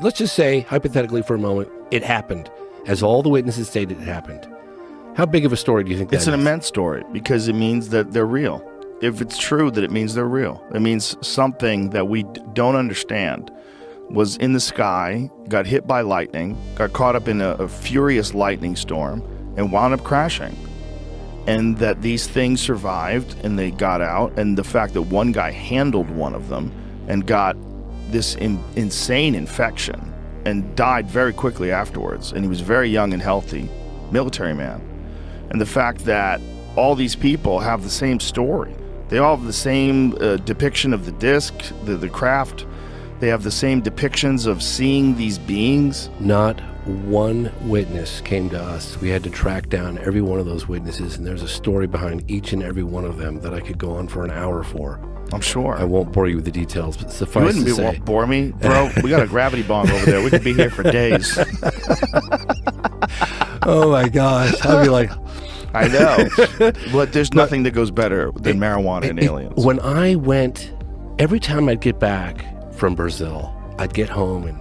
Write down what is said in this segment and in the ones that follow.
let's just say, hypothetically for a moment, it happened, as all the witnesses stated it happened. How big of a story do you think that is? It's an immense story because it means that they're real. If it's true, that it means they're real. It means something that we don't understand was in the sky, got hit by lightning, got caught up in a furious lightning storm, and wound up crashing. And that these things survived and they got out, and the fact that one guy handled one of them and got this insane infection and died very quickly afterwards, and he was very young and healthy, military man. And the fact that all these people have the same story. They all have the same depiction of the disc, the craft. They have the same depictions of seeing these beings. Not one witness came to us. We had to track down every one of those witnesses, and there's a story behind each and every one of them that I could go on for an hour for. I'm sure. I won't bore you with the details, but suffice you to say... wouldn't bore me? Bro, we got a gravity bomb over there. We could be here for days. Oh my gosh. I'd be like... I know. But there's nothing that goes better than marijuana and aliens. When I went, every time I'd get back from Brazil, I'd get home and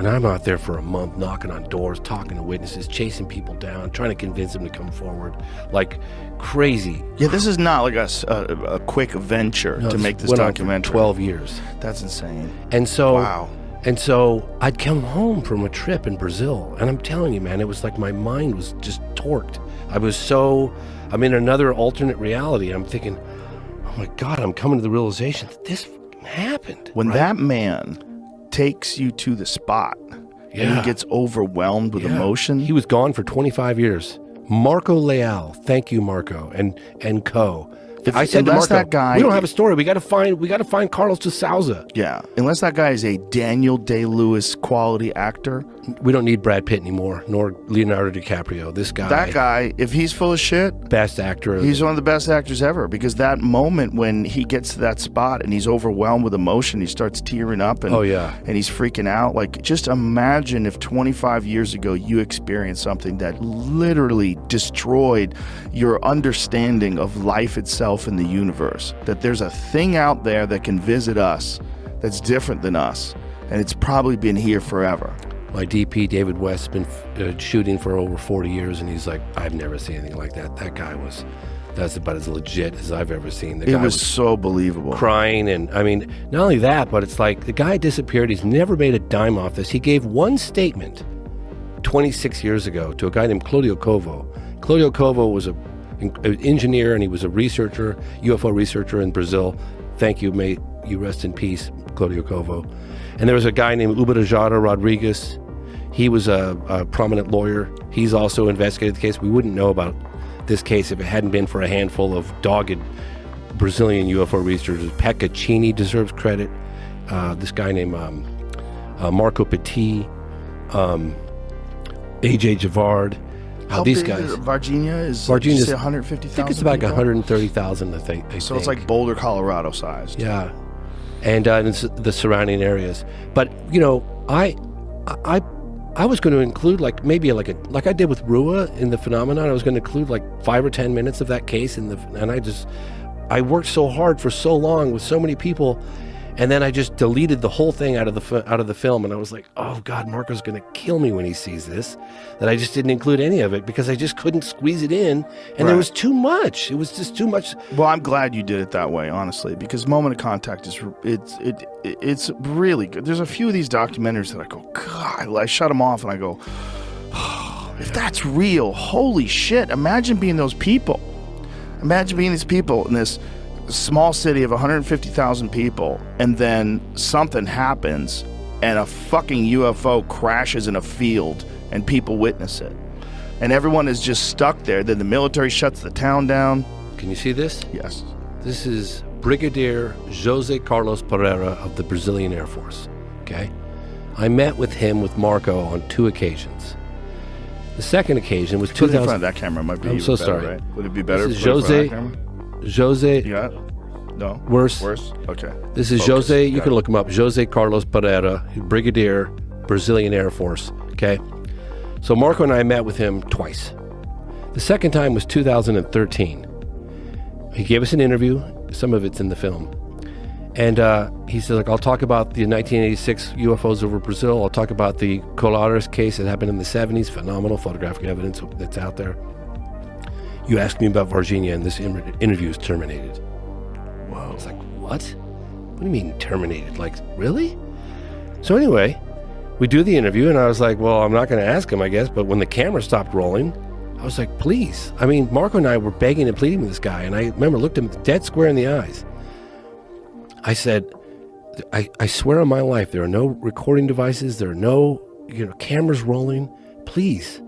I'm out there for a month knocking on doors, talking to witnesses, chasing people down, trying to convince them to come forward, like crazy. Yeah, this is not like a quick venture to make this documentary. 12 years. That's insane. And so, wow. And so I'd come home from a trip in Brazil, and I'm telling you, man, it was like my mind was just torqued. I'm in another alternate reality. I'm thinking, oh my God, I'm coming to the realization that this happened. When that man takes you to the spot and he gets overwhelmed with emotion. He was gone for 25 years. Marco Leal, thank you, Marco, and co. I said to Marco, that guy, we don't have a story. We got to find Carlos de Souza. Yeah, unless that guy is a Daniel Day-Lewis quality actor. We don't need Brad Pitt anymore, nor Leonardo DiCaprio. That guy, if he's full of shit, best actor. He's one of the best actors ever, because that moment when he gets to that spot and he's overwhelmed with emotion, he starts tearing up and and he's freaking out. Like, just imagine if 25 years ago you experienced something that literally destroyed your understanding of life itself in the universe. That there's a thing out there that can visit us that's different than us, and it's probably been here forever. My DP, David West, has been shooting for over 40 years, and he's like, I've never seen anything like that. That's about as legit as I've ever seen. It was so believable. Crying, and I mean, not only that, but it's like the guy disappeared. He's never made a dime off this. He gave one statement 26 years ago to a guy named Claudio Covo. Claudio Covo was an engineer, and he was a researcher, UFO researcher in Brazil. Thank you, may you rest in peace, Claudio Covo. And there was a guy named Uberajara Rodriguez. He was a prominent lawyer. He's also investigated the case. We wouldn't know about this case if it hadn't been for a handful of dogged Brazilian UFO researchers. Pekka Cini deserves credit. This guy named Marco Petit, AJ Javard. These guys. Varginha is 150,000. I think it's about 130,000. I think. So it's like Boulder, Colorado sized. Yeah, and it's the surrounding areas. But you know, I was going to include like I did with Rua in the phenomenon. I was going to include like 5 or 10 minutes of that case and I worked so hard for so long with so many people. And then I just deleted the whole thing out of the film, and I was like, "Oh God, Marco's going to kill me when he sees this." That I just didn't include any of it because I just couldn't squeeze it in, and there was too much. It was just too much. Well, I'm glad you did it that way, honestly, because Moment of Contact is it's really good. There's a few of these documentaries that I go, God, I shut them off, and I go, oh, if that's real, holy shit! Imagine being those people. Imagine being these people in this small city of 150,000 people, and then something happens and a fucking UFO crashes in a field and people witness it, and everyone is just stuck there. Then the military shuts the town down. Can you see this? Yes. This is Brigadier Jose Carlos Pereira of the Brazilian Air Force. Okay, I met with him with Marco on 2 occasions. The second occasion was 2000. In front of that camera might be. I'm so better, sorry. Right? Would it be better? This is Jose. Yeah. No. Worse. Okay. This is Jose. You can look him up. Jose Carlos Pereira, Brigadier, Brazilian Air Force. Okay. So Marco and I met with him twice. The second time was 2013. He gave us an interview. Some of it's in the film. And he said, like, I'll talk about the 1986 UFOs over Brazil. I'll talk about the Colares case that happened in the 70s. Phenomenal photographic evidence that's out there. You asked me about Virginia, and this interview is terminated. Whoa. It's like, what? What do you mean terminated? Like, really? So anyway, we do the interview, and I was like, well, I'm not going to ask him, I guess. But when the camera stopped rolling, I was like, please. I mean, Marco and I were begging and pleading with this guy, and I remember looked him dead square in the eyes. I said, I swear on my life, there are no recording devices. There are no cameras rolling. Please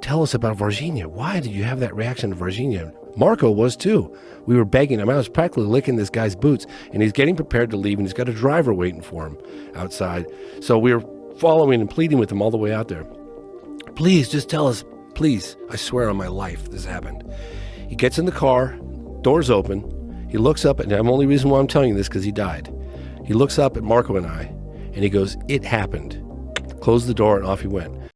tell us about Virginia. Why did you have that reaction to Virginia? Marco was too. We were begging him. I was practically licking this guy's boots, and he's getting prepared to leave, and he's got a driver waiting for him outside. So we were following and pleading with him all the way out there. Please, just tell us, please. I swear on my life this happened. He gets in the car, doors open. He looks up, and the only reason why I'm telling you this because he died. He looks up at Marco and I, and he goes, it happened. Closed the door, and off he went.